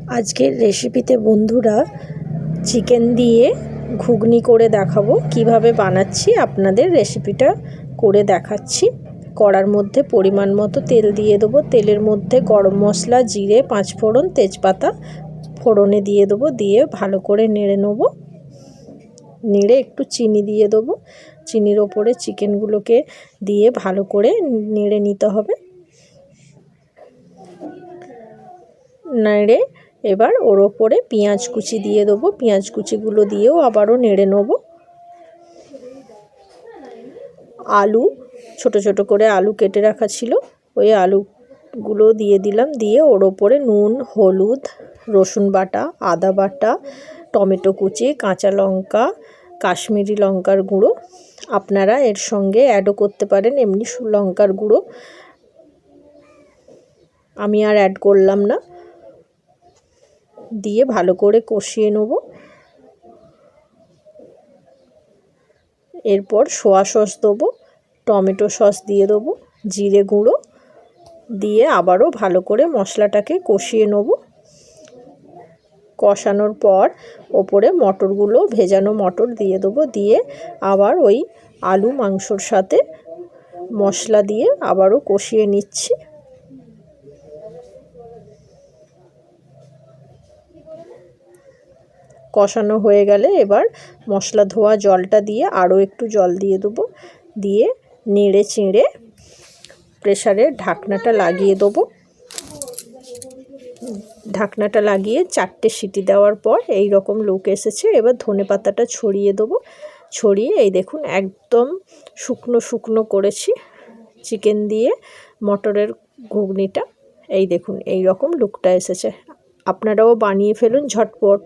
আজকের রেসিপিতে বন্ধুরা চিকেন দিয়ে ঘুগনি করে দেখাবো। কিভাবে বানাচ্ছি আপনাদের রেসিপিটা করে দেখাচ্ছি। কড়ার মধ্যে পরিমাণ মতো তেল দিয়ে দেবো। তেলের মধ্যে গরম মশলা, জিরে, পাঁচফোড়ন, তেজপাতা ফোড়নে দিয়ে দেবো। দিয়ে ভালো করে নেড়ে নেব। নেড়ে একটু চিনি দিয়ে দেবো। চিনির ওপরে চিকেনগুলোকে দিয়ে ভালো করে নেড়ে নিতে হবে। নেড়ে এবার ওর ওপরে পেঁয়াজ কুচি দিয়ে দেবো। পেঁয়াজ কুচিগুলো দিয়েও আবারও নেড়ে নেব। আলু ছোট ছোট করে আলু কেটে রাখা ছিল, ওই আলুগুলো দিয়ে দিলাম। দিয়ে ওর ওপরে নুন, হলুদ, রসুন বাটা, আদা বাটা, টমেটো কুচি, কাঁচা লঙ্কা, কাশ্মীরি লঙ্কার গুঁড়ো আপনারা এর সঙ্গে অ্যাডও করতে পারেন, এমনি লঙ্কার গুঁড়ো আমি আর অ্যাড করলাম না। দিয়ে ভালো করে কষিয়ে নেব। এরপর সোয়া সস দেবো, টমেটো সস দিয়ে দেবো, জিরে গুঁড়ো দিয়ে আবারও ভালো করে মশলাটাকে কষিয়ে নেব। কষানোর পর ওপরে মটরগুলো, ভেজানো মটর দিয়ে দেবো। দিয়ে আবার ওই আলু মাংসর সাথে মশলা দিয়ে আবারও কষিয়ে নিচ্ছি। কষানো হয়ে গেলে এবার মশলা ধোয়া জলটা দিয়ে আরও একটু জল দিয়ে দেবো। দিয়ে নেড়ে চেড়ে প্রেসারের ঢাকনাটা লাগিয়ে দেবো। ঢাকনাটা লাগিয়ে 4টে সিটি দেওয়ার পর এই রকম লুক এসেছে। এবার ধনেপাতাটা ছড়িয়ে দেবো। ছড়িয়ে এই দেখুন একদম শুকনো শুকনো করেছি চিকেন দিয়ে মটরের ঘুগনিটা। এই দেখুন এই রকম লুকটা এসেছে। আপনারাও বানিয়ে ফেলুন ঝটপট।